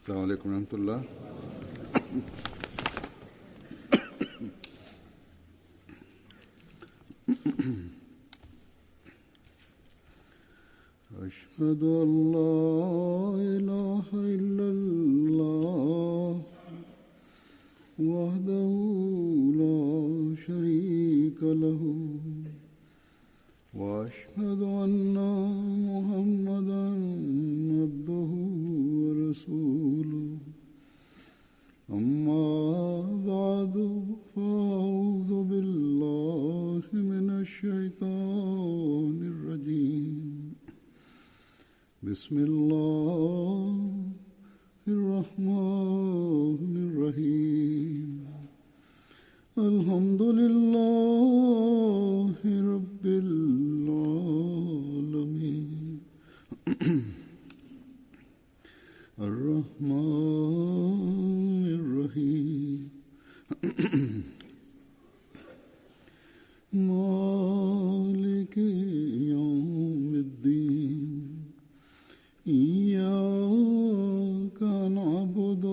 السلام عليكم ورحمة الله. أشهد أن لا إله إلا الله وحده لا شريك له وأشهد أن محمدا عبده ورسوله أما بعد فأعوذ بالله من الشيطان الرجيم بسم الله الرحمن الرحيم الحمد لله رب العالمين الرحمن الرحيم مالك يوم الدين إياك نعبد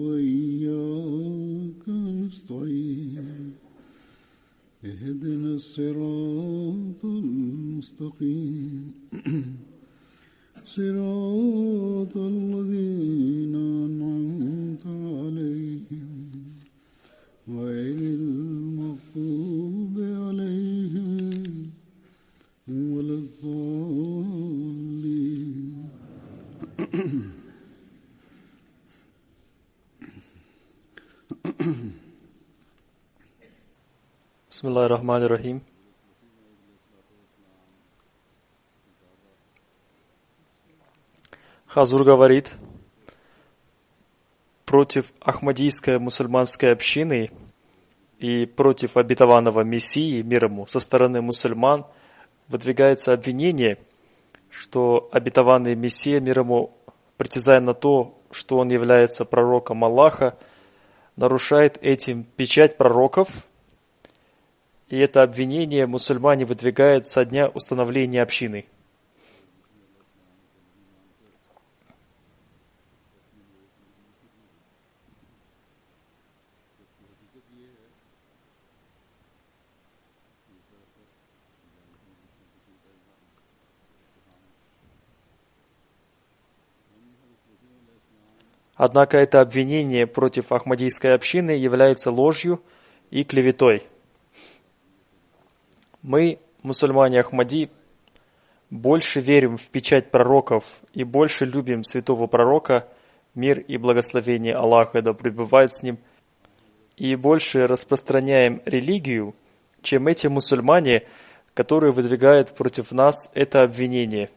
وإياك نستعين اهدنا الصراط المستقيم صراط الذين أنعمت عليهم غير المغضوب عليهم ولا الضالين. Бисмиллахир-рахманир-рахим. Хазур говорит, против ахмадийской мусульманской общины и против обетованного Мессии, мир ему, со стороны мусульман выдвигается обвинение, что обетованный Мессия, мир ему, притязая на то, что он является пророком Аллаха, нарушает этим печать пророков, и это обвинение мусульмане выдвигают со дня установления общины. Однако это обвинение против ахмадийской общины является ложью и клеветой. Мы, мусульмане Ахмади, больше верим в печать пророков и больше любим святого пророка, мир и благословение Аллаха, да пребывает с ним, и больше распространяем религию, чем эти мусульмане, которые выдвигают против нас это обвинение.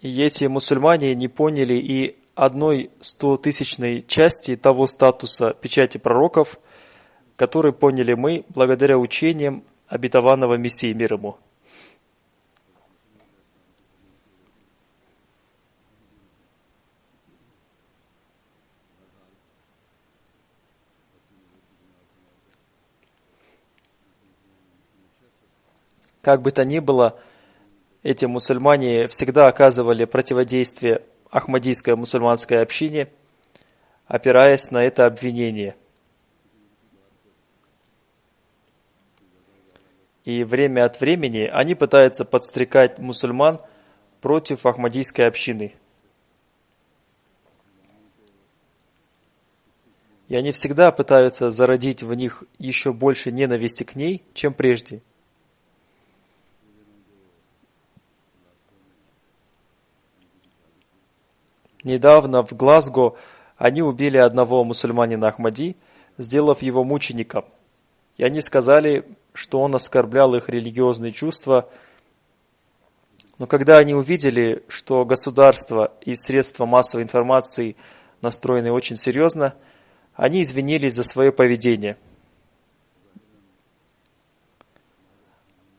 И эти мусульмане не поняли и 1/100 части того статуса печати пророков, который поняли мы благодаря учениям обетованного Мессии, мир ему. Как бы то ни было, эти мусульмане всегда оказывали противодействие ахмадийской мусульманской общине, опираясь на это обвинение. И время от времени они пытаются подстрекать мусульман против ахмадийской общины. И они всегда пытаются зародить в них еще больше ненависти к ней, чем прежде. Недавно в Глазго они убили одного мусульманина Ахмади, сделав его мучеником. И они сказали, что он оскорблял их религиозные чувства. Но когда они увидели, что государство и средства массовой информации настроены очень серьезно, они извинились за свое поведение.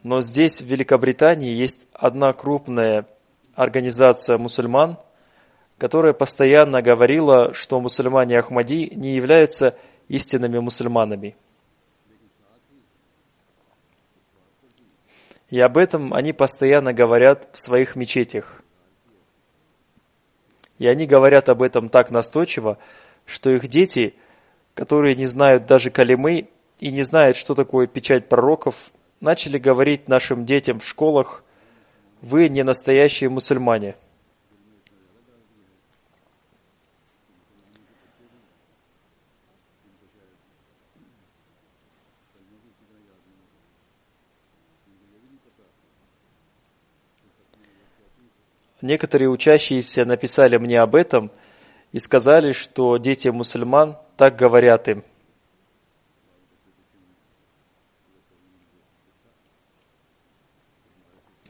Но здесь, в Великобритании, есть одна крупная организация мусульман, которая постоянно говорила, что мусульмане Ахмади не являются истинными мусульманами. И об этом они постоянно говорят в своих мечетях. И они говорят об этом так настойчиво, что их дети, которые не знают даже калимы и не знают, что такое печать пророков, начали говорить нашим детям в школах: «Вы не настоящие мусульмане». Некоторые учащиеся написали мне об этом и сказали, что дети мусульман так говорят им.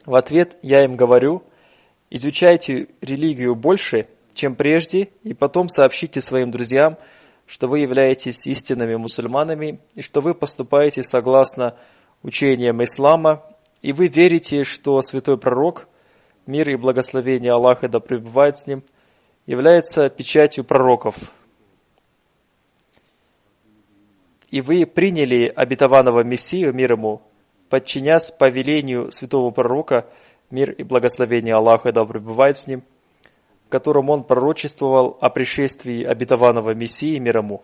В ответ я им говорю: изучайте религию больше, чем прежде, и потом сообщите своим друзьям, что вы являетесь истинными мусульманами и что вы поступаете согласно учениям ислама, и вы верите, что святой пророк, мир и благословение Аллаха да пребывает с ним, является печатью пророков. И вы приняли обетованного Мессию, мир ему, подчинясь повелению святого пророка, мир и благословение Аллаха да пребывает с ним, в котором он пророчествовал о пришествии обетованного Мессии, мир ему.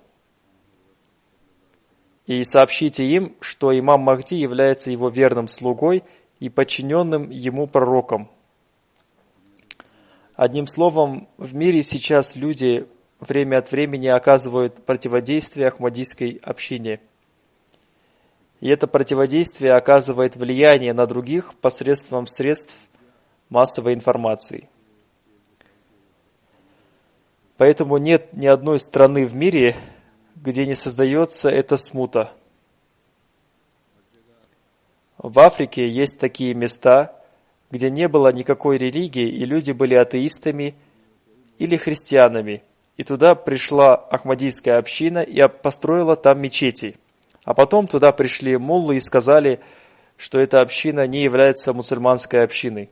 И сообщите им, что имам Махди является его верным слугой и подчиненным ему пророком. Одним словом, в мире сейчас люди время от времени оказывают противодействие ахмадийской общине. И это противодействие оказывает влияние на других посредством средств массовой информации. Поэтому нет ни одной страны в мире, где не создается эта смута. В Африке есть такие места, где не было никакой религии, и люди были атеистами или христианами. И туда пришла ахмадийская община и построила там мечети. А потом туда пришли муллы и сказали, что эта община не является мусульманской общиной.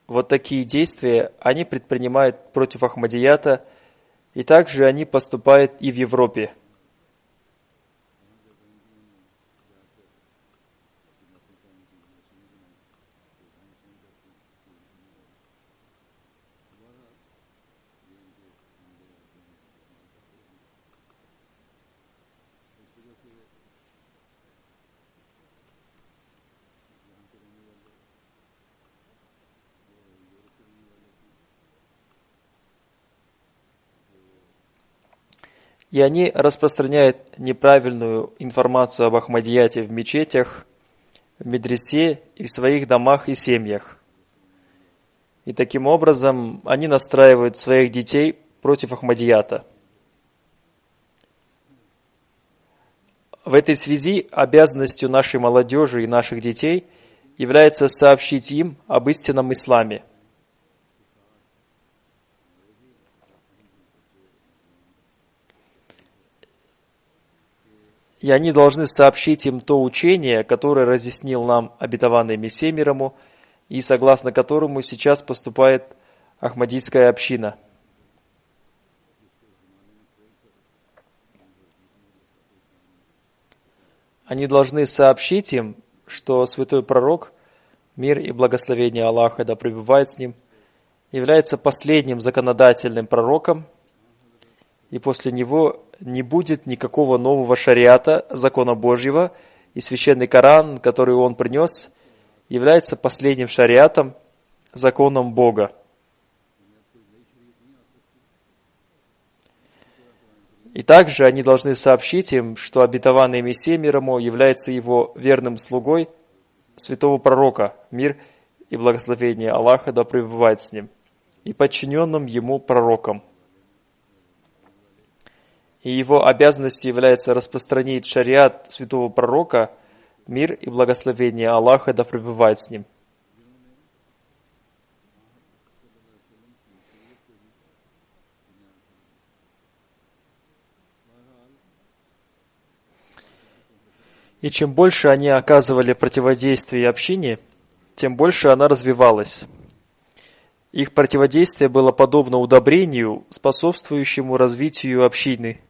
Вот такие действия они предпринимают против Ахмадията, и также они поступают и в Европе. И они распространяют неправильную информацию об Ахмадияте в мечетях, в медресе и в своих домах и семьях. И таким образом они настраивают своих детей против Ахмадията. В этой связи обязанностью нашей молодежи и наших детей является сообщить им об истинном исламе. И они должны сообщить им то учение, которое разъяснил нам обетованный Мессия мир ему, и согласно которому сейчас поступает Ахмадийская община. Они должны сообщить им, что святой пророк, мир и благословение Аллаха да пребывает с ним, является последним законодательным пророком, и после него не будет никакого нового шариата, закона Божьего, и священный Коран, который он принес, является последним шариатом, законом Бога. И также они должны сообщить им, что обетованный Мессия мир ему является его верным слугой, святого пророка, мир и благословение Аллаха да пребывает с ним, и подчиненным ему пророком. И его обязанностью является распространить шариат святого пророка, мир и благословение Аллаха да пребывает с ним. И чем больше они оказывали противодействие общине, тем больше она развивалась. Их противодействие было подобно удобрению, способствующему развитию общины.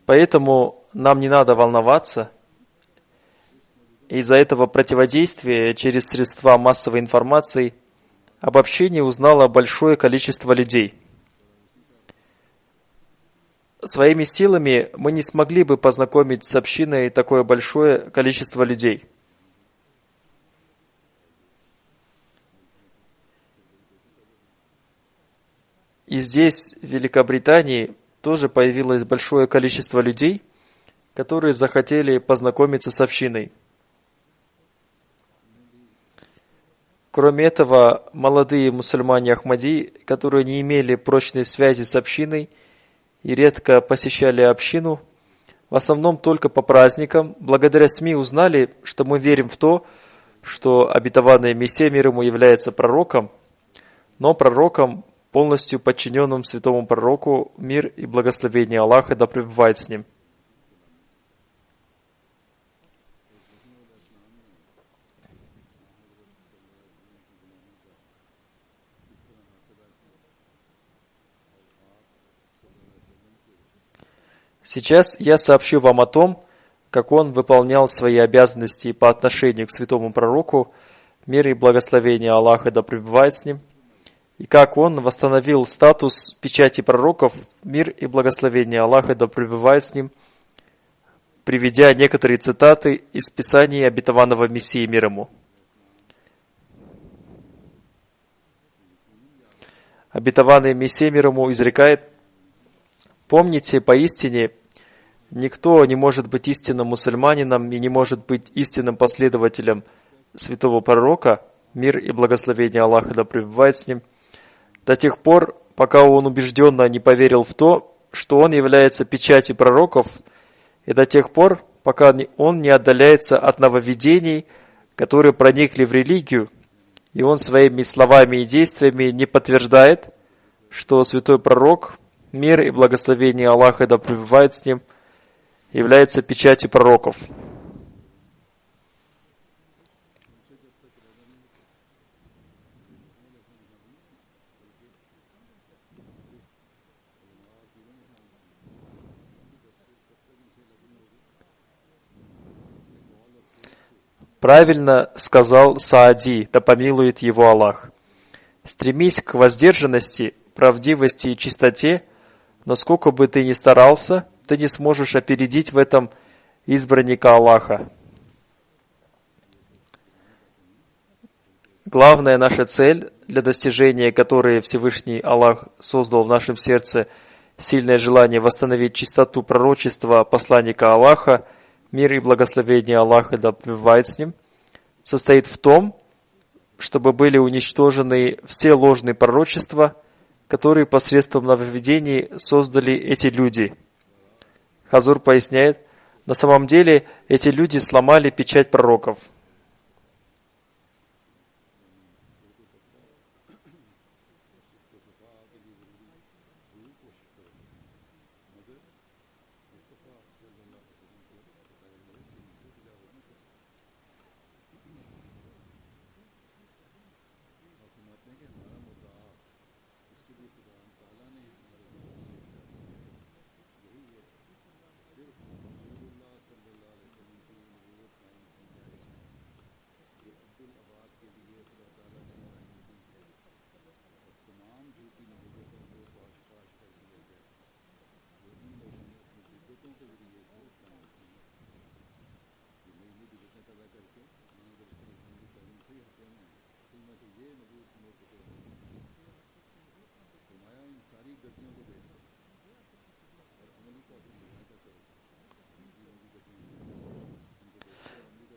Поэтому нам не надо волноваться. Из-за этого противодействия через средства массовой информации об общине узнало большое количество людей. Своими силами мы не смогли бы познакомить с общиной такое большое количество людей. И здесь, в Великобритании, тоже появилось большое количество людей, которые захотели познакомиться с общиной. Кроме этого, молодые мусульмане Ахмади, которые не имели прочной связи с общиной и редко посещали общину, в основном только по праздникам, благодаря СМИ узнали, что мы верим в то, что обетованный Мессия мир ему является пророком, но пророком, полностью подчиненным святому пророку, мир и благословение Аллаха да пребывает с ним. Сейчас я сообщу вам о том, как он выполнял свои обязанности по отношению к святому пророку, мир и благословение Аллаха да пребывает с ним, и как он восстановил статус печати пророков, мир и благословение Аллаха да пребывает с ним, приведя некоторые цитаты из Писаний обетованного Мессии мир ему. Обетованный Мессия мир ему изрекает: «Помните, поистине, никто не может быть истинным мусульманином и не может быть истинным последователем святого пророка, мир и благословение Аллаха да пребывает с ним, до тех пор, пока он убежденно не поверил в то, что он является печатью пророков, и до тех пор, пока он не отдаляется от нововведений, которые проникли в религию, и он своими словами и действиями не подтверждает, что святой пророк, мир и благословение Аллаха да пребывает с ним, является печатью пророков». Правильно сказал Саади, да помилует его Аллах: «Стремись к воздержанности, правдивости и чистоте, но сколько бы ты ни старался, ты не сможешь опередить в этом избранника Аллаха». Главная наша цель, для достижения которой Всевышний Аллах создал в нашем сердце сильное желание восстановить чистоту пророчества посланника Аллаха, мир и благословение Аллаха да пребывает с ним, состоит в том, чтобы были уничтожены все ложные пророчества, которые посредством нововведений создали эти люди. Хазур поясняет: на самом деле эти люди сломали печать пророков.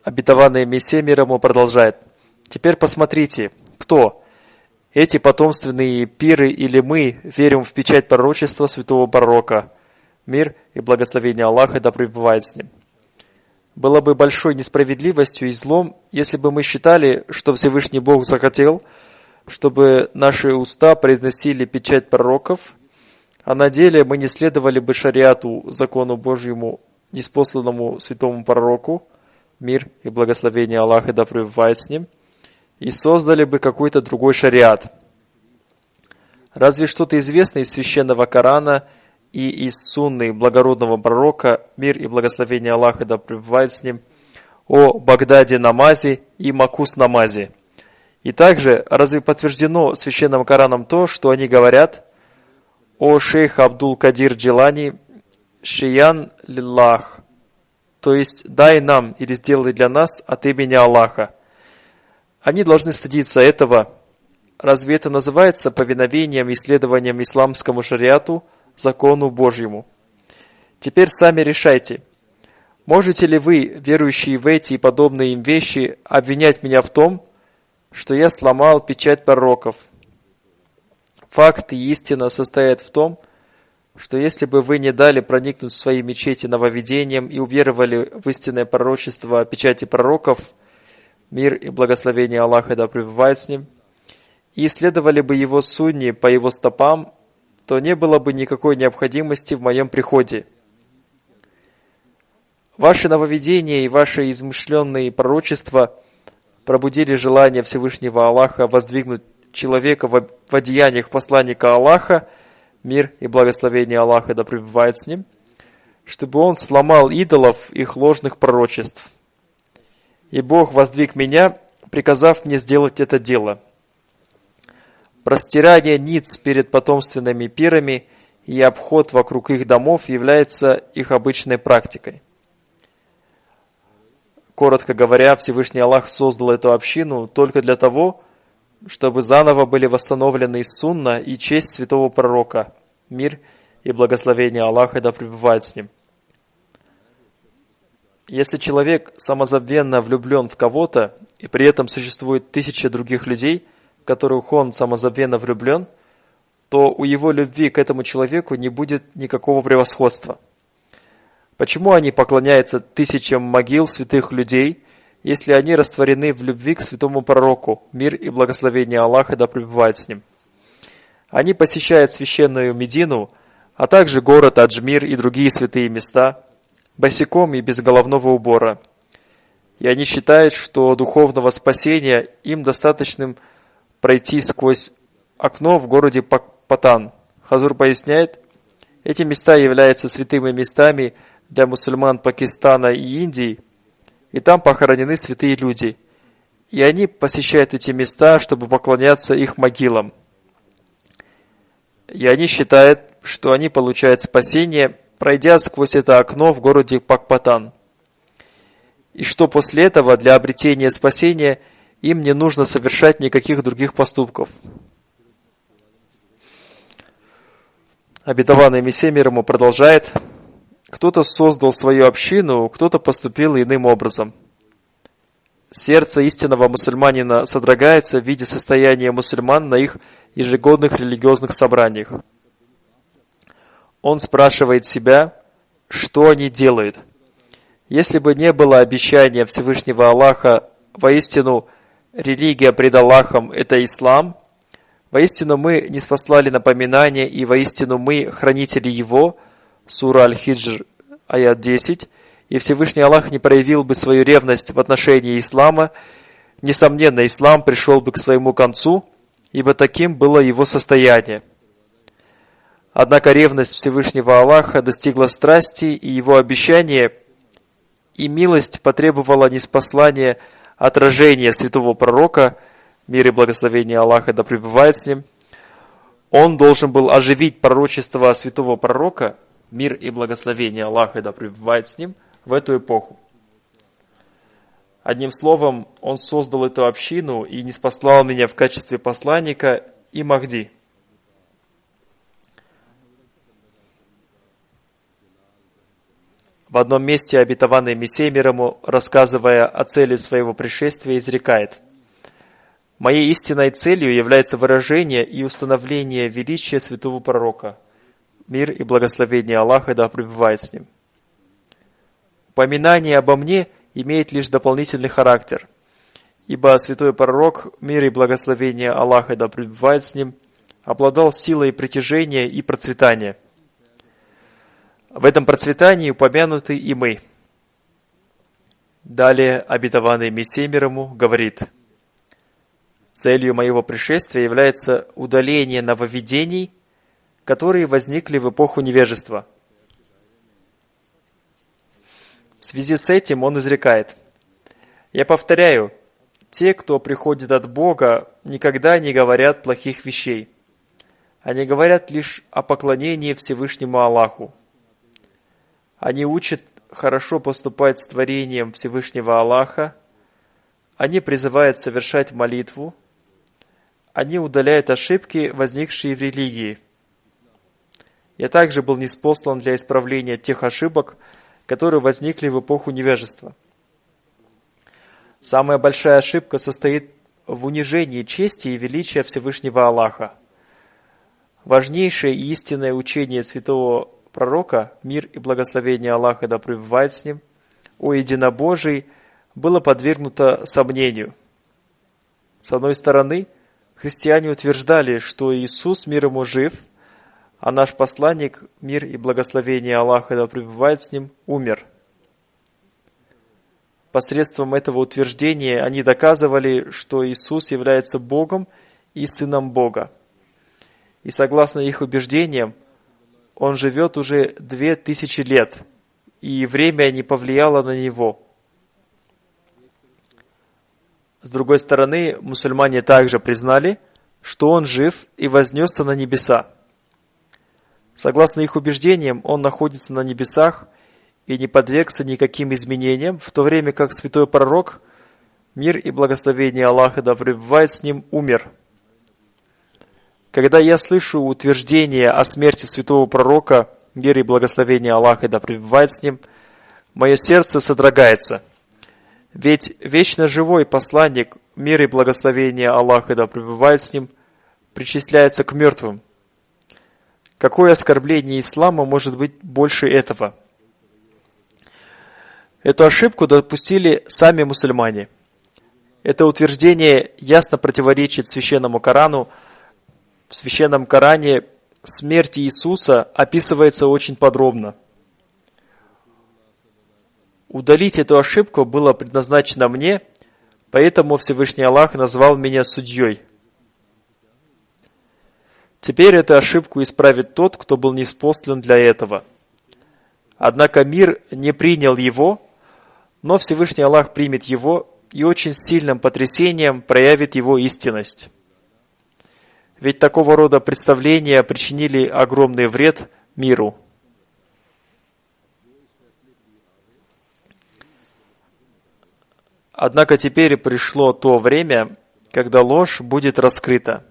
Обетованный Мессия мир ему продолжает: «Теперь посмотрите, кто? Эти потомственные пиры или мы верим в печать пророчества святого пророка, мир и благословение Аллаха да пребывает с ним. Было бы большой несправедливостью и злом, если бы мы считали, что Всевышний Бог захотел, чтобы наши уста произносили печать пророков, а на деле мы не следовали бы шариату, закону Божьему, ниспосланному святому пророку, мир и благословение Аллаха да пребывает с ним, и создали бы какой-то другой шариат. Разве что-то известно из священного Корана и из сунны благородного пророка, мир и благословение Аллаха да пребывает с ним, о Багдаде намазе и Макус намазе. И также, разве подтверждено священным Кораном то, что они говорят: «О шейх Абдул-Кадир Джилани, шиян лиллах», то есть «дай нам или сделай для нас от имени Аллаха». Они должны стыдиться этого. Разве это называется повиновением и следованием исламскому шариату, закону Божьему? Теперь сами решайте. Можете ли вы, верующие в эти и подобные им вещи, обвинять меня в том, что я сломал печать пророков? Факт и истина состоят в том, что если бы вы не дали проникнуть в свои мечети нововведением и уверовали в истинное пророчество о печати пророков, мир и благословение Аллаха да пребывает с ним, и следовали бы его сунне по его стопам, то не было бы никакой необходимости в моем приходе. Ваши нововведения и ваши измышленные пророчества пробудили желание Всевышнего Аллаха воздвигнуть человека в одеяниях посланника Аллаха, мир и благословение Аллаха да пребывает с ним, чтобы он сломал идолов их ложных пророчеств. И Бог воздвиг меня, приказав мне сделать это дело. Простирание ниц перед потомственными пирами и обход вокруг их домов является их обычной практикой. Коротко говоря, Всевышний Аллах создал эту общину только для того, чтобы заново были восстановлены сунна и честь святого пророка, мир и благословение Аллаха да пребывает с ним. Если человек самозабвенно влюблен в кого-то, и при этом существует тысяча других людей, в которых он самозабвенно влюблен, то у его любви к этому человеку не будет никакого превосходства. Почему они поклоняются тысячам могил святых людей, если они растворены в любви к святому пророку, мир и благословение Аллаха да пребывает с ним? Они посещают священную Медину, а также город Аджмир и другие святые места, босиком и без головного убора. И они считают, что духовного спасения им достаточным пройти сквозь окно в городе Патан. Хазур поясняет, эти места являются святыми местами для мусульман Пакистана и Индии, и там похоронены святые люди. И они посещают эти места, чтобы поклоняться их могилам. И они считают, что они получают спасение, пройдя сквозь это окно в городе Пакпатан. И что после этого для обретения спасения им не нужно совершать никаких других поступков. Обетованный Мессия мир ему продолжает: кто-то создал свою общину, кто-то поступил иным образом. Сердце истинного мусульманина содрогается в виде состояния мусульман на их ежегодных религиозных собраниях. Он спрашивает себя, что они делают. Если бы не было обещания Всевышнего Аллаха, воистину религия пред Аллахом – это ислам, воистину мы не спаслали напоминания, и воистину мы хранители его, сура Аль-Хиджр, аят 10, и Всевышний Аллах не проявил бы свою ревность в отношении ислама, несомненно, ислам пришел бы к своему концу, ибо таким было его состояние. Однако ревность Всевышнего Аллаха достигла страсти, и его обещание и милость потребовала ниспослания отражения святого пророка, мир и благословение Аллаха да пребывает с ним. Он должен был оживить пророчество святого пророка, мир и благословение Аллаха да пребывает с ним, в эту эпоху. Одним словом, он создал эту общину и ниспослал меня в качестве посланника и Махди. В одном месте обетованный Мессия мир ему, рассказывая о цели своего пришествия, изрекает: «Моей истинной целью является выражение и установление величия святого пророка, мир и благословение Аллаха да пребывает с ним. Упоминание обо мне имеет лишь дополнительный характер, ибо святой пророк, мир и благословение Аллаха да пребывает с ним, обладал силой притяжения и процветания. В этом процветании упомянуты и мы. Далее обетованный Мессия мир ему говорит: целью моего пришествия является удаление нововведений, которые возникли в эпоху невежества. В связи с этим он изрекает: я повторяю, те, кто приходит от Бога, никогда не говорят плохих вещей. Они говорят лишь о поклонении Всевышнему Аллаху. Они учат хорошо поступать с творением Всевышнего Аллаха. Они призывают совершать молитву. Они удаляют ошибки, возникшие в религии. Я также был ниспослан для исправления тех ошибок, которые возникли в эпоху невежества. Самая большая ошибка состоит в унижении чести и величия Всевышнего Аллаха. Важнейшее и истинное учение святого пророка, мир и благословение Аллаха да пребывает с ним, о единобожии, было подвергнуто сомнению. С одной стороны, христиане утверждали, что Иисус, мир ему, жив, а наш посланник, мир и благословение Аллаха да пребывает с ним, умер. Посредством этого утверждения они доказывали, что Иисус является Богом и Сыном Бога. И согласно их убеждениям, Он живет уже 2000 лет, и время не повлияло на Него. С другой стороны, мусульмане также признали, что Он жив и вознесся на небеса. Согласно их убеждениям, Он находится на небесах и не подвергся никаким изменениям, в то время как святой пророк, мир и благословение Аллаха да пребывает с ним, умер. Когда я слышу утверждение о смерти святого пророка, мир и благословение Аллаха да пребывает с ним, мое сердце содрогается. Ведь вечно живой посланник, мир и благословение Аллаха да пребывает с ним, причисляется к мертвым. Какое оскорбление ислама может быть больше этого? Эту ошибку допустили сами мусульмане. Это утверждение ясно противоречит Священному Корану. В Священном Коране смерть Иисуса описывается очень подробно. Удалить эту ошибку было предназначено мне, поэтому Всевышний Аллах назвал меня судьей. Теперь эту ошибку исправит тот, кто был ниспослан для этого. Однако мир не принял его, но Всевышний Аллах примет его и очень сильным потрясением проявит его истинность. Ведь такого рода представления причинили огромный вред миру. Однако теперь пришло то время, когда ложь будет раскрыта.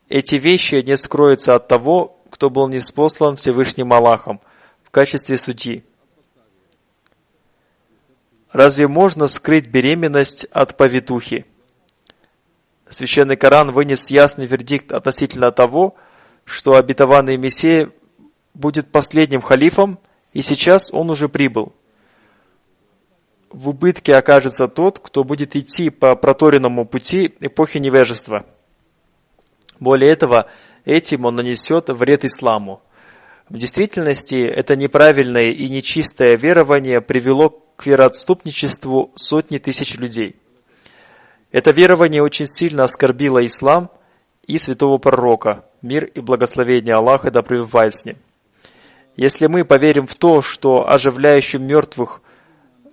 Эти вещи не скроются от того, кто был ниспослан Всевышним Аллахом в качестве судьи. Разве можно скрыть беременность от повитухи? Священный Коран вынес ясный вердикт относительно того, что обетованный Мессия будет последним халифом, и сейчас он уже прибыл. В убытке окажется тот, кто будет идти по проторенному пути эпохи невежества. Более этого, этим он нанесет вред исламу. В действительности, это неправильное и нечистое верование привело к вероотступничеству сотни тысяч людей. Это верование очень сильно оскорбило ислам и святого пророка, мир и благословение Аллаха да пребывает с ним. Если мы поверим в то, что оживляющим мертвых,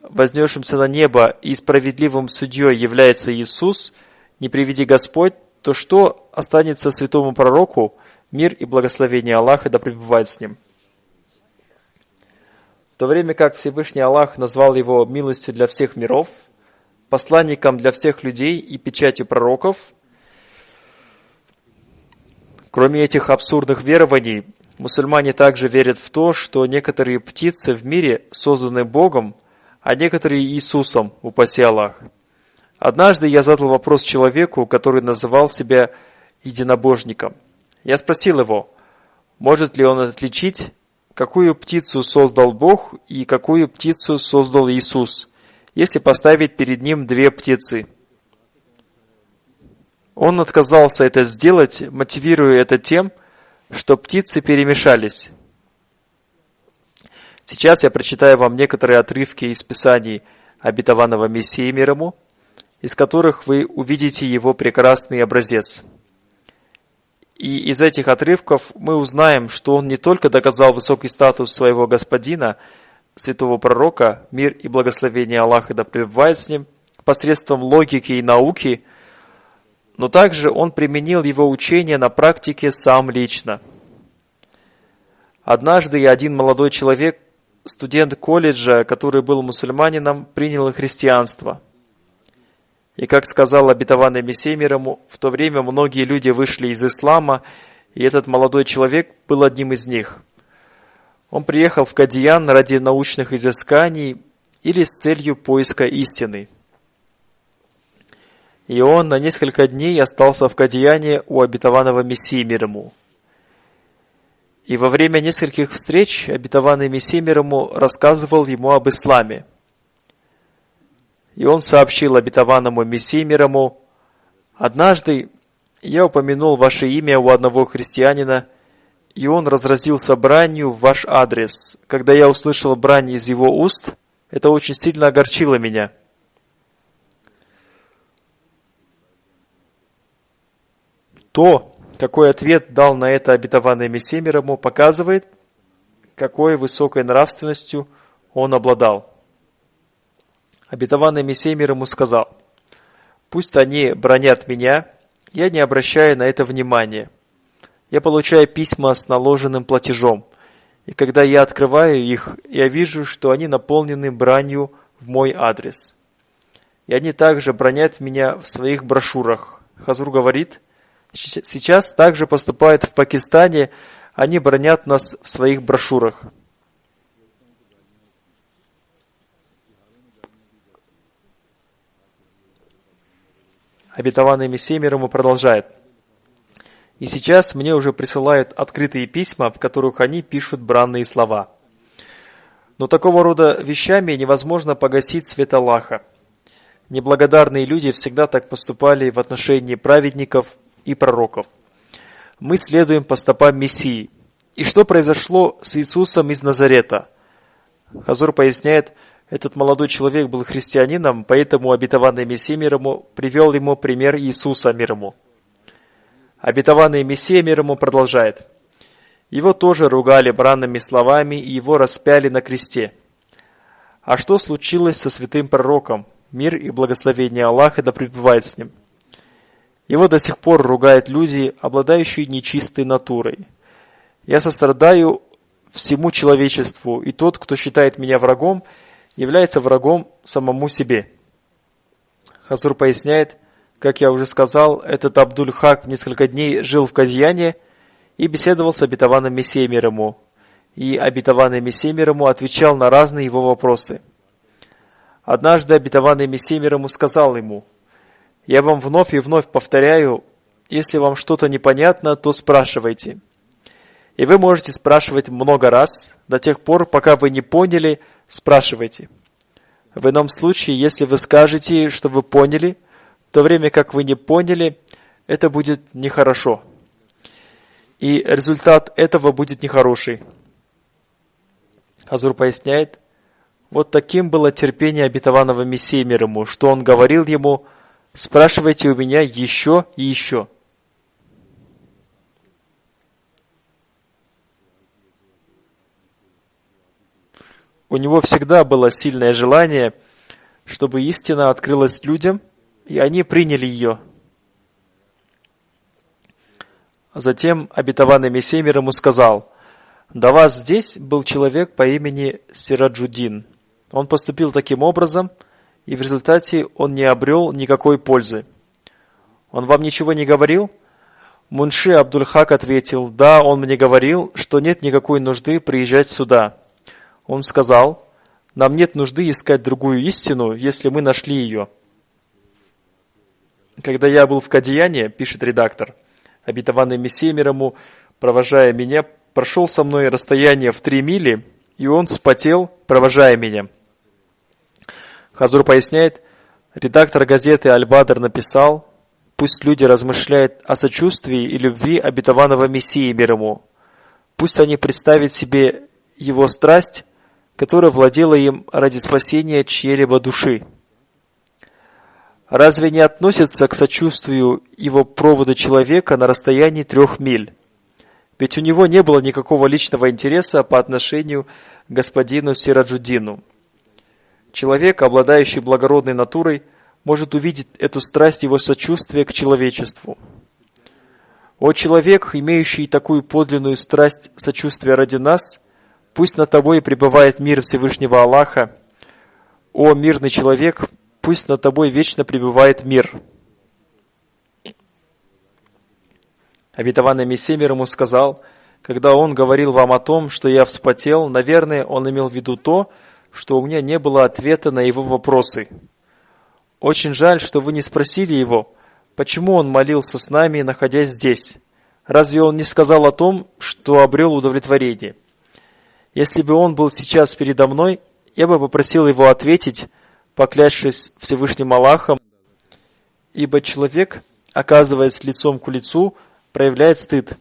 вознесшимся на небо и справедливым судьей является Иисус, не приведи Господь, то что останется святому пророку, мир и благословение Аллаха да пребывает с ним? В то время как Всевышний Аллах назвал его милостью для всех миров, посланником для всех людей и печатью пророков, кроме этих абсурдных верований, мусульмане также верят в то, что некоторые птицы в мире созданы Богом, а некоторые Иисусом, упаси Аллах. Однажды я задал вопрос человеку, который называл себя единобожником. Я спросил его, может ли он отличить, какую птицу создал Бог и какую птицу создал Иисус, если поставить перед ним две птицы. Он отказался это сделать, мотивируя это тем, что птицы перемешались. Сейчас я прочитаю вам некоторые отрывки из Писаний обетованного Мессии мир ему, из которых вы увидите его прекрасный образец. И из этих отрывков мы узнаем, что он не только доказал высокий статус своего господина, святого пророка, мир и благословение Аллаха да пребывает с ним, посредством логики и науки, но также он применил его учение на практике сам лично. Однажды один молодой человек, студент колледжа, который был мусульманином, принял христианство. И, как сказал обетованный Мессия мир ему, в то время многие люди вышли из ислама, и этот молодой человек был одним из них. Он приехал в Кадиян ради научных изысканий или с целью поиска истины. И он на несколько дней остался в Кадияне у обетованного Мессии мир ему. И во время нескольких встреч обетованный Мессия мир ему рассказывал ему об исламе. И он сообщил обетованному Мессии мир ему: «Однажды я упомянул ваше имя у одного христианина, и он разразился бранью в ваш адрес. Когда я услышал брань из его уст, это очень сильно огорчило меня». То, какой ответ дал на это обетованный Мессия мир ему, показывает, какой высокой нравственностью он обладал. Обетованный Мессия мир ему сказал: «Пусть они бранят меня, я не обращаю на это внимания. Я получаю письма с наложенным платежом, и когда я открываю их, я вижу, что они наполнены бранью в мой адрес. И они также бранят меня в своих брошюрах». Хазур говорит, сейчас также поступают в Пакистане, они бранят нас в своих брошюрах. Обетованный Мессия мир ему продолжает: «И сейчас мне уже присылают открытые письма, в которых они пишут бранные слова. Но такого рода вещами невозможно погасить свет Аллаха. Неблагодарные люди всегда так поступали в отношении праведников и пророков. Мы следуем по стопам Мессии. И что произошло с Иисусом из Назарета?» Хазур поясняет, этот молодой человек был христианином, поэтому обетованный Мессия мир ему привел ему пример Иисуса мир ему. Обетованный Мессия мир ему продолжает: «Его тоже ругали бранными словами и его распяли на кресте. А что случилось со святым пророком? Мир и благословение Аллаха да пребывает с ним. Его до сих пор ругают люди, обладающие нечистой натурой. Я сострадаю всему человечеству, и тот, кто считает меня врагом, является врагом самому себе». Хазур поясняет, как я уже сказал, этот Абдуль-Хак несколько дней жил в Кадияне и беседовал с обетованным Мессией мир ему. И обетованный Мессия мир ему отвечал на разные его вопросы. Однажды обетованный Мессия мир ему сказал ему: «Я вам вновь и вновь повторяю, если вам что-то непонятно, то спрашивайте. И вы можете спрашивать много раз, до тех пор, пока вы не поняли, спрашивайте. В ином случае, если вы скажете, что вы поняли, в то время как вы не поняли, это будет нехорошо. И результат этого будет нехороший». Хазур поясняет, вот таким было терпение обетованного Мессии мир ему, что он говорил ему: «Спрашивайте у меня еще и еще». У него всегда было сильное желание, чтобы истина открылась людям, и они приняли ее. Затем обетованный Мессия мир ему сказал: «До вас здесь был человек по имени Сираджуддин. Он поступил таким образом, и в результате он не обрел никакой пользы. Он вам ничего не говорил?» Мунши Абдуль-Хак ответил: «Да, он мне говорил, что нет никакой нужды приезжать сюда». Он сказал: «Нам нет нужды искать другую истину, если мы нашли ее». Когда я был в Кадияне, пишет редактор, обетованный Мессия мир ему, провожая меня, прошел со мной расстояние в 3 мили, и он вспотел, провожая меня. Хазур поясняет, редактор газеты «Аль-Бадр» написал: «Пусть люди размышляют о сочувствии и любви обетованного Мессии мир ему. Пусть они представят себе его страсть, которое владело им ради спасения чьей-либо души. Разве не относится к сочувствию его провода человека на расстоянии 3 миль? Ведь у него не было никакого личного интереса по отношению к господину Сираджуддину. Человек, обладающий благородной натурой, может увидеть эту страсть его сочувствия к человечеству. О человек, имеющий такую подлинную страсть сочувствия ради нас, пусть над тобой пребывает мир Всевышнего Аллаха. О мирный человек, пусть над тобой вечно пребывает мир. Обетованный Мессия мир ему сказал: когда он говорил вам о том, что я вспотел, наверное, он имел в виду то, что у меня не было ответа на его вопросы. Очень жаль, что вы не спросили его, почему он молился с нами, находясь здесь. Разве он не сказал о том, что обрел удовлетворение? Если бы он был сейчас передо мной, я бы попросил его ответить, поклявшись Всевышним Аллахом, ибо человек, оказываясь лицом к лицу, проявляет стыд.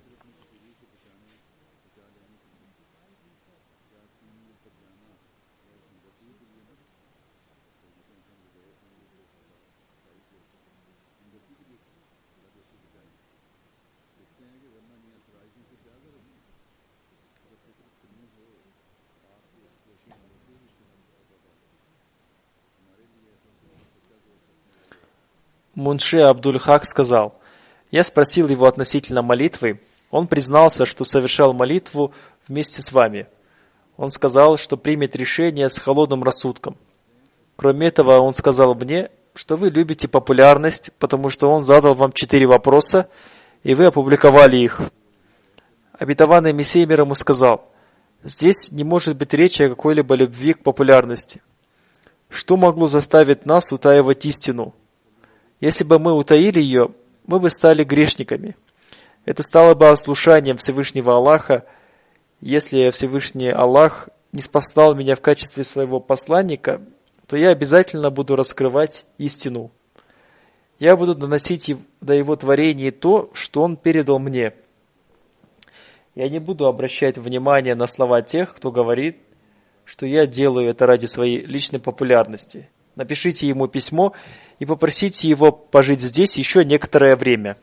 Мунши Абдуль-Хак сказал: я спросил его относительно молитвы. Он признался, что совершал молитву вместе с вами. Он сказал, что примет решение с холодным рассудком. Кроме этого, он сказал мне, что вы любите популярность, потому что он задал вам 4 вопроса, и вы опубликовали их. Обетованный Мессия мир ему сказал: здесь не может быть речи о какой-либо любви к популярности. Что могло заставить нас утаивать истину? Если бы мы утаили ее, мы бы стали грешниками. Это стало бы ослушанием Всевышнего Аллаха. Если Всевышний Аллах не спасал меня в качестве своего посланника, то я обязательно буду раскрывать истину. Я буду доносить до его творения то, что он передал мне. Я не буду обращать внимание на слова тех, кто говорит, что я делаю это ради своей личной популярности. Напишите ему письмо и попросите его пожить здесь еще некоторое время.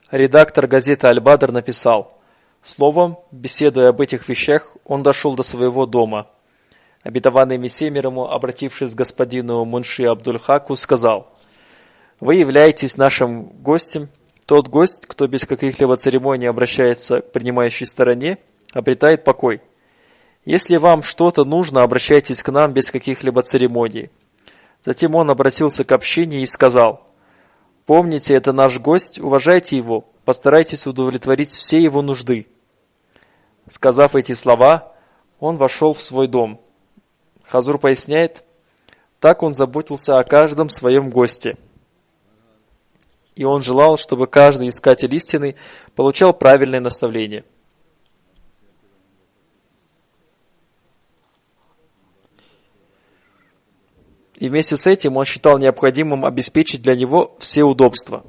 Редактор газеты «Аль-Бадр» написал: словом, беседуя об этих вещах, он дошел до своего дома. Обетованный Мессия мир ему, обратившись к господину Мунши Абдуль-Хаку, сказал: вы являетесь нашим гостем. Тот гость, кто без каких-либо церемоний обращается к принимающей стороне, обретает покой. Если вам что-то нужно, обращайтесь к нам без каких-либо церемоний. Затем он обратился к общине и сказал: помните, это наш гость, уважайте его, постарайтесь удовлетворить все его нужды. Сказав эти слова, он вошел в свой дом. Хазур поясняет: так он заботился о каждом своем госте. И он желал, чтобы каждый искатель истины получал правильное наставление. И вместе с этим он считал необходимым обеспечить для него все удобства.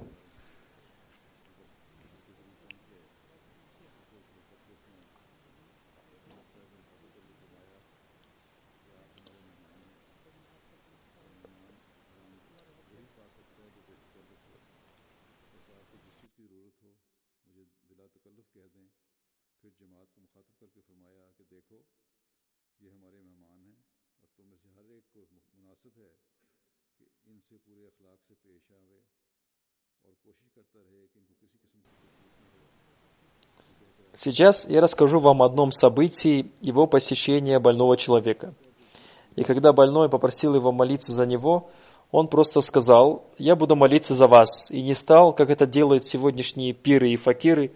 Сейчас я расскажу вам о одном событии его посещения больного человека. И когда больной попросил его молиться за него, он просто сказал: я буду молиться за вас, и не стал, как это делают сегодняшние пиры и факиры,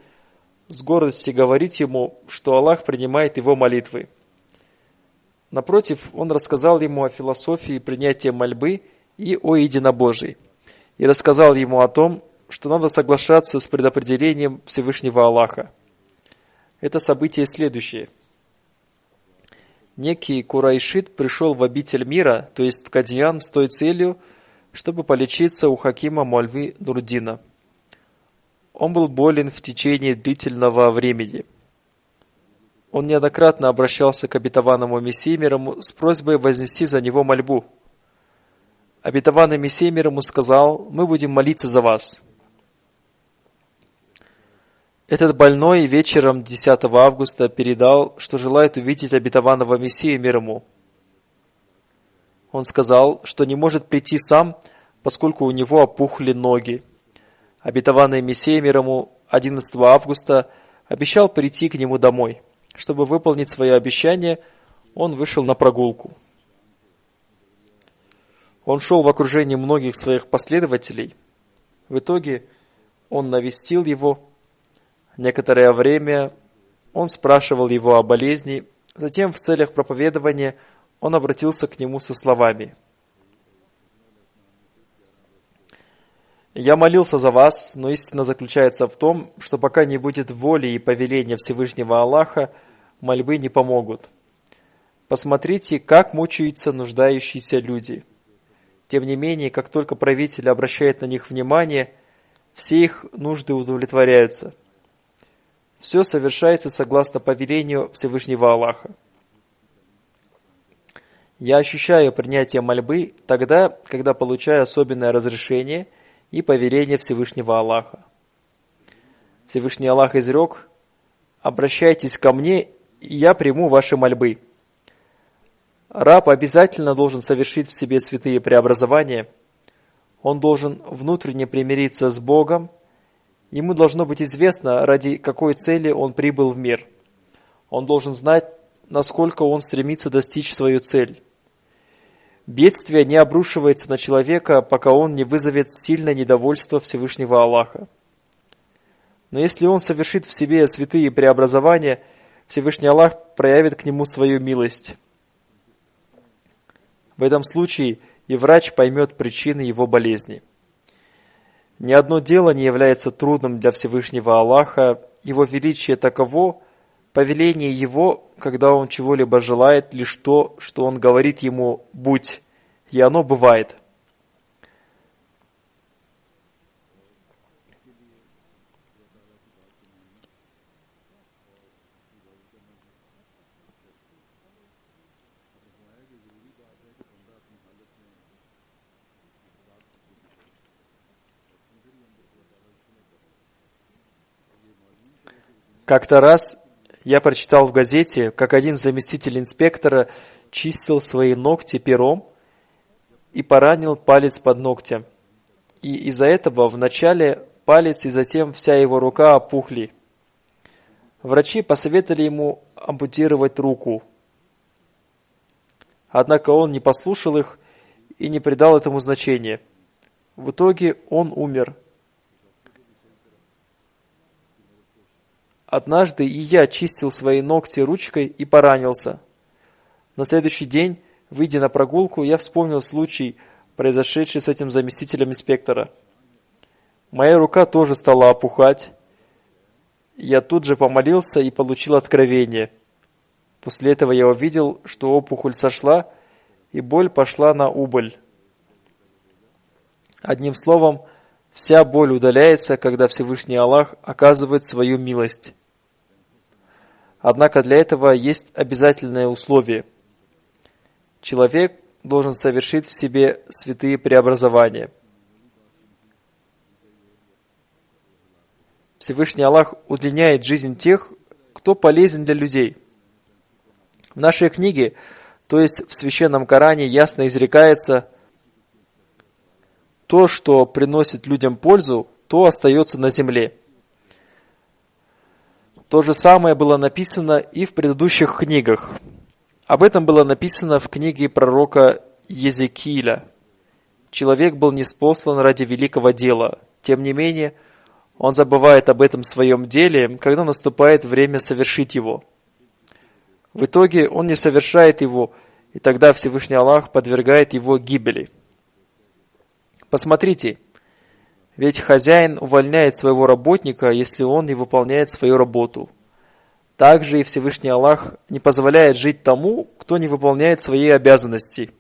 с гордости говорить ему, что Аллах принимает его молитвы. Напротив, он рассказал ему о философии принятия мольбы и о единобожии, и рассказал ему о том, что надо соглашаться с предопределением Всевышнего Аллаха. Это событие следующее. Некий Курайшит пришел в обитель мира, то есть в Кадьян, с той целью, чтобы полечиться у хакима Мольвы Нурдина. Он был болен в течение длительного времени. Он неоднократно обращался к обетованному Мессии мир ему с просьбой вознести за него мольбу. Обетованный Мессия мир ему сказал: «Мы будем молиться за вас». Этот больной вечером 10 августа передал, что желает увидеть обетованного Мессию мир ему. Он сказал, что не может прийти сам, поскольку у него опухли ноги. Обетованный Мессия мир ему 11 августа обещал прийти к нему домой. Чтобы выполнить свое обещание, он вышел на прогулку. Он шел в окружении многих своих последователей. В итоге он навестил его. Некоторое время он спрашивал его о болезни. Затем в целях проповедования он обратился к нему со словами: «Я молился за вас, но истина заключается в том, что пока не будет воли и повеления Всевышнего Аллаха, мольбы не помогут. Посмотрите, как мучаются нуждающиеся люди. Тем не менее, как только правитель обращает на них внимание, все их нужды удовлетворяются. Все совершается согласно повелению Всевышнего Аллаха. Я ощущаю принятие мольбы тогда, когда получаю особенное разрешение и повеление Всевышнего Аллаха. Всевышний Аллах изрек: «Обращайтесь ко мне, и я приму ваши мольбы». Раб обязательно должен совершить в себе святые преобразования. Он должен внутренне примириться с Богом. Ему должно быть известно, ради какой цели он прибыл в мир. Он должен знать, насколько он стремится достичь свою цель. Бедствие не обрушивается на человека, пока он не вызовет сильное недовольство Всевышнего Аллаха. Но если он совершит в себе святые преобразования, Всевышний Аллах проявит к нему свою милость. В этом случае и врач поймет причины его болезни. Ни одно дело не является трудным для Всевышнего Аллаха. Его величие таково, повеление Его, когда Он чего-либо желает, лишь то, что Он говорит Ему «будь», и оно бывает. Как-то раз я прочитал в газете, как один заместитель инспектора чистил свои ногти пером и поранил палец под ногтем. И из-за этого вначале палец и затем вся его рука опухли. Врачи посоветовали ему ампутировать руку. Однако он не послушал их и не придал этому значения. В итоге он умер. Однажды и я чистил свои ногти ручкой и поранился. На следующий день, выйдя на прогулку, я вспомнил случай, произошедший с этим заместителем инспектора. Моя рука тоже стала опухать. Я тут же помолился и получил откровение. После этого я увидел, что опухоль сошла, и боль пошла на убыль. Одним словом, вся боль удаляется, когда Всевышний Аллах оказывает свою милость. Однако для этого есть обязательное условие. Человек должен совершить в себе святые преобразования. Всевышний Аллах удлиняет жизнь тех, кто полезен для людей. В нашей книге, то есть в Священном Коране, ясно изрекается: то, что приносит людям пользу, то остается на земле. То же самое было написано и в предыдущих книгах. Об этом было написано в книге пророка Езекииля. Человек был ниспослан ради великого дела. Тем не менее, он забывает об этом своем деле, когда наступает время совершить его. В итоге он не совершает его, и тогда Всевышний Аллах подвергает его гибели. Посмотрите, ведь хозяин увольняет своего работника, если он не выполняет свою работу. Также и Всевышний Аллах не позволяет жить тому, кто не выполняет свои обязанности.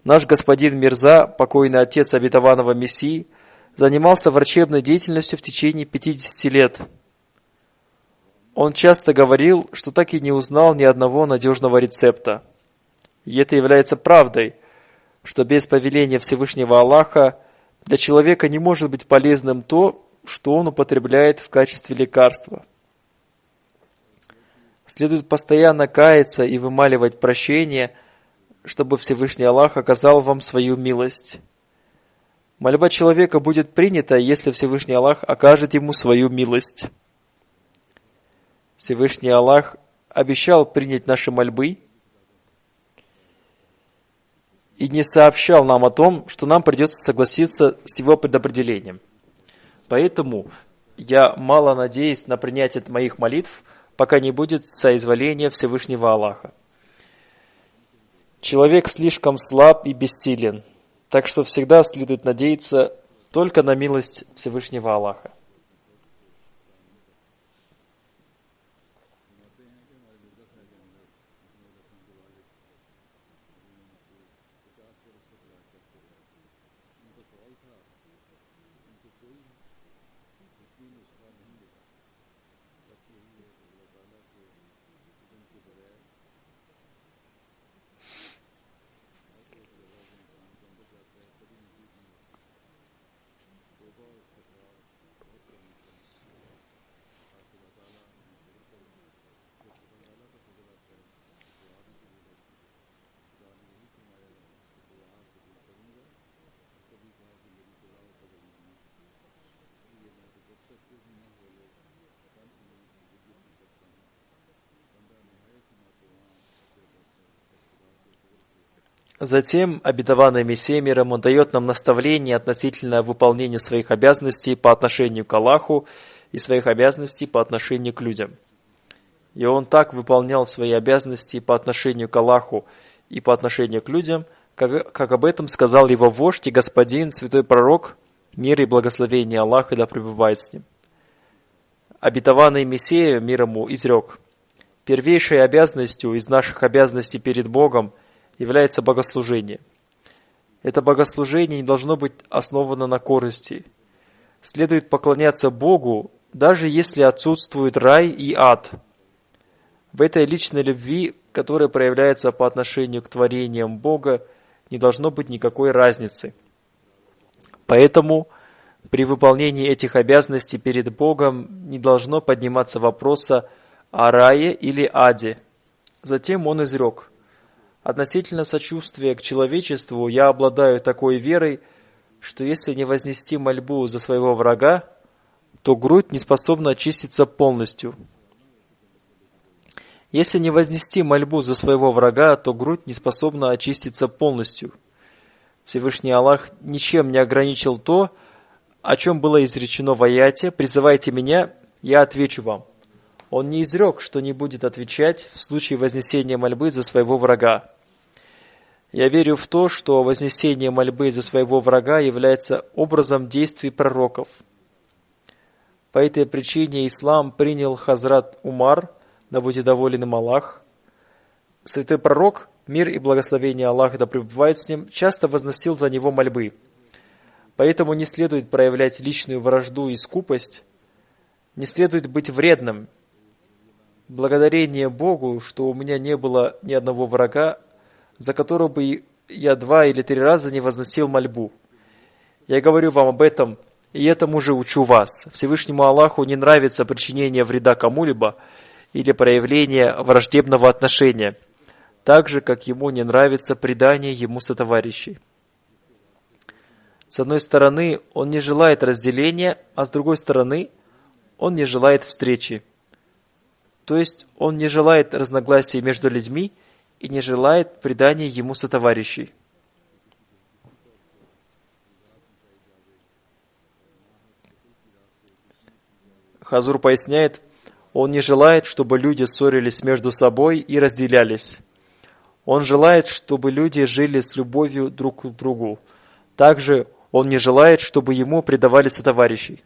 Наш господин Мирза, покойный отец обетованного Мессии, занимался врачебной деятельностью в течение 50 лет. Он часто говорил, что так и не узнал ни одного надежного рецепта. И это является правдой, что без повеления Всевышнего Аллаха для человека не может быть полезным то, что он употребляет в качестве лекарства. Следует постоянно каяться и вымаливать прощение, чтобы Всевышний Аллах оказал вам свою милость. Мольба человека будет принята, если Всевышний Аллах окажет ему свою милость. Всевышний Аллах обещал принять наши мольбы и не сообщал нам о том, что нам придется согласиться с его предопределением. Поэтому я мало надеюсь на принятие моих молитв, пока не будет соизволения Всевышнего Аллаха. Человек слишком слаб и бессилен, так что всегда следует надеяться только на милость Всевышнего Аллаха. Затем обетованный Мессия мир ему дает нам наставление относительно выполнения своих обязанностей по отношению к Аллаху и своих обязанностей по отношению к людям. И он так выполнял свои обязанности по отношению к Аллаху и по отношению к людям, как об этом сказал его вождь и господин, святой пророк, мир и благословение Аллаха да пребывает с ним. Обетованный Мессия мир ему изрек: «Первейшей обязанностью из наших обязанностей перед Богом является богослужение. Это богослужение не должно быть основано на корысти. Следует поклоняться Богу, даже если отсутствует рай и ад. В этой личной любви, которая проявляется по отношению к творениям Бога, не должно быть никакой разницы. Поэтому при выполнении этих обязанностей перед Богом не должно подниматься вопроса о рае или аде». Затем он изрек: «Относительно сочувствия к человечеству я обладаю такой верой, что если не вознести мольбу за своего врага, то грудь не способна очиститься полностью. Если не вознести мольбу за своего врага, то грудь не способна очиститься полностью. Всевышний Аллах ничем не ограничил то, о чем было изречено в аяте: «Призывайте меня, я отвечу вам». Он не изрек, что не будет отвечать в случае вознесения мольбы за своего врага. Я верю в то, что вознесение мольбы за своего врага является образом действий пророков. По этой причине ислам принял Хазрат Умар, да будет доволен им Аллах. Святой пророк, мир и благословение Аллаха да пребывает с ним, часто возносил за него мольбы. Поэтому не следует проявлять личную вражду и скупость, не следует быть вредным. Благодарение Богу, что у меня не было ни одного врага, за которого бы я 2 или 3 раза не возносил мольбу. Я говорю вам об этом, и этому же учу вас. Всевышнему Аллаху не нравится причинение вреда кому-либо или проявление враждебного отношения, так же, как ему не нравится предание ему сотоварищей. С одной стороны, он не желает разделения, а с другой стороны, он не желает встречи. То есть, он не желает разногласий между людьми и не желает предания ему сотоварищей. Хазур поясняет, он не желает, чтобы люди ссорились между собой и разделялись. Он желает, чтобы люди жили с любовью друг к другу. Также Он не желает, чтобы Ему предавали сотоварищей.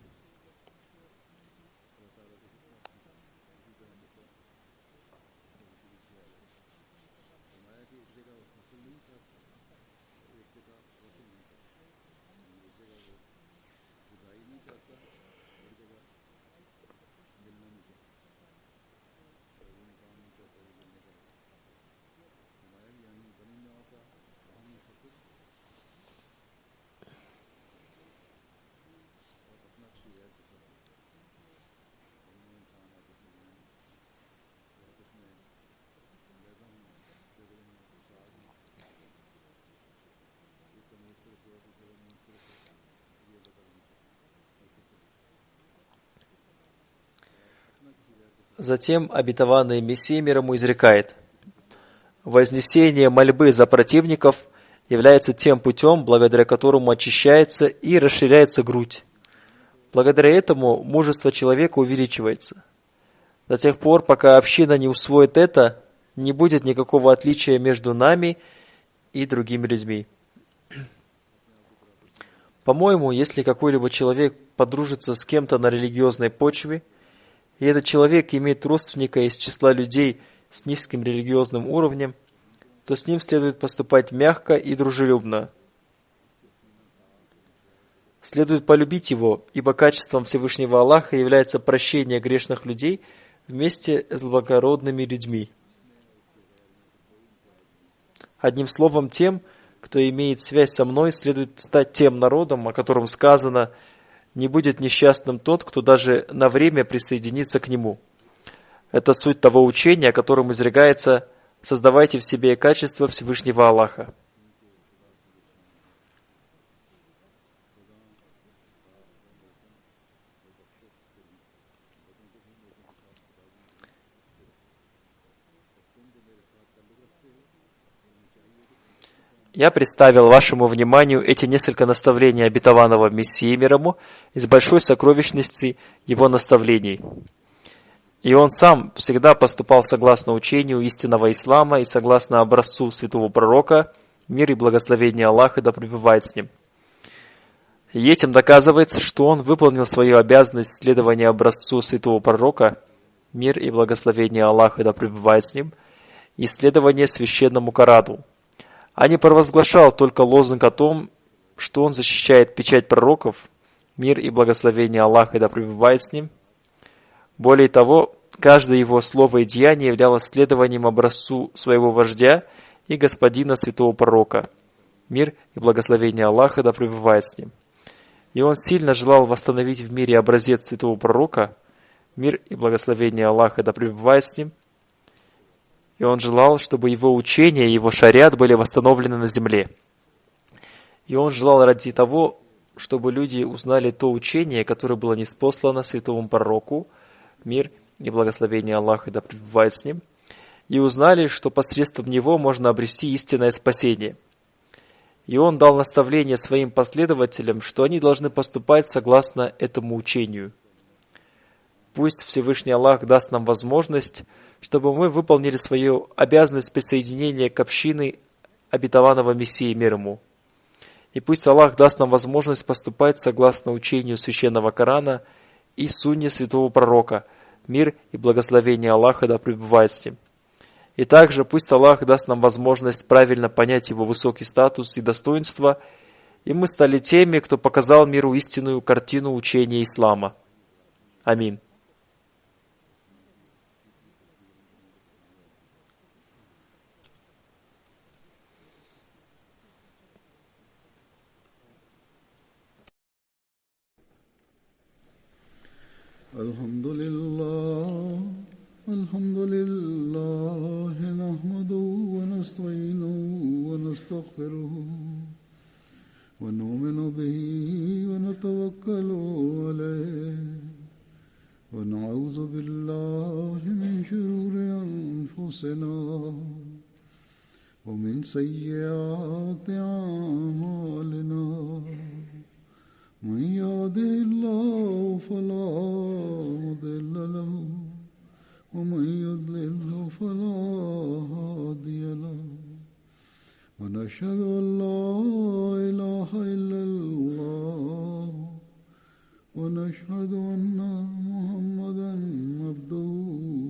Затем обетованный Мессия мир ему изрекает: «Вознесение мольбы за противников является тем путем, благодаря которому очищается и расширяется грудь. Благодаря этому мужество человека увеличивается. До тех пор, пока община не усвоит это, не будет никакого отличия между нами и другими людьми». По-моему, если какой-либо человек подружится с кем-то на религиозной почве, и этот человек имеет родственника из числа людей с низким религиозным уровнем, то с ним следует поступать мягко и дружелюбно. Следует полюбить его, ибо качеством Всевышнего Аллаха является прощение грешных людей вместе с благородными людьми. Одним словом, тем, кто имеет связь со мной, следует стать тем народом, о котором сказано: «Не будет несчастным тот, кто даже на время присоединится к нему». Это суть того учения, о котором изрекается: «Создавайте в себе качество Всевышнего Аллаха». Я представил вашему вниманию эти несколько наставлений обетованного Мессии мир ему из большой сокровищности его наставлений. И он сам всегда поступал согласно учению истинного ислама и согласно образцу святого пророка, мир и благословение Аллаха да пребывает с ним. И этим доказывается, что он выполнил свою обязанность следования образцу святого пророка, мир и благословение Аллаха да пребывает с ним, и следование священному Корану, а не провозглашал только лозунг о том, что он защищает печать пророков, мир и благословение Аллаха да пребывает с ним. Более того, каждое его слово и деяние являлось следованием образцу своего вождя и господина святого пророка, мир и благословение Аллаха да пребывает с ним. И он сильно желал восстановить в мире образец святого пророка, мир и благословение Аллаха да пребывает с ним. И он желал, чтобы его учения и его шариат были восстановлены на земле. И он желал ради того, чтобы люди узнали то учение, которое было ниспослано святому пророку, мир и благословение Аллаха да пребывает с ним, и узнали, что посредством него можно обрести истинное спасение. И он дал наставление своим последователям, что они должны поступать согласно этому учению. Пусть Всевышний Аллах даст нам возможность, чтобы мы выполнили свою обязанность присоединения к общине обетованного Мессии мир ему. И пусть Аллах даст нам возможность поступать согласно учению Священного Корана и сунне Святого Пророка, мир и благословение Аллаха да пребывает с ним. И также пусть Аллах даст нам возможность правильно понять его высокий статус и достоинство, и мы стали теми, кто показал миру истинную картину учения ислама. Амин. الحمد لله نحمده ونستعينه ونستغفره ونؤمن به ونتوكل عليه ونعوذ بالله من شرور أنفسنا ومن سيئات أعمالنا من يهده الله فلا مضل له ومن يضلل فلا هادي له أشهد أن لا إله إلا الله ونشهد أن محمدا عبده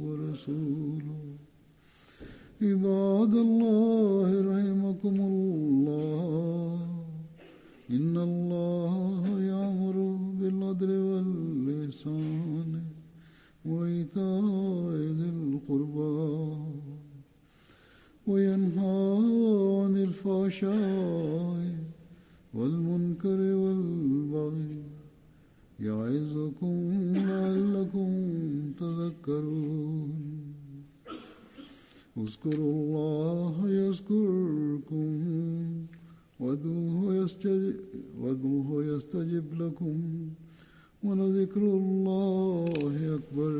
ورسوله عباد الله رحمكم الله إن الله يأمر بالعدل والإحسان وإيتاء ذي القربى وينهى عن الفحشاء والمنكر والبغي يعظكم لعلكم تذكرون اذكروا الله يذكركم وادعوه يستجب لكم ولذكر الله أكبر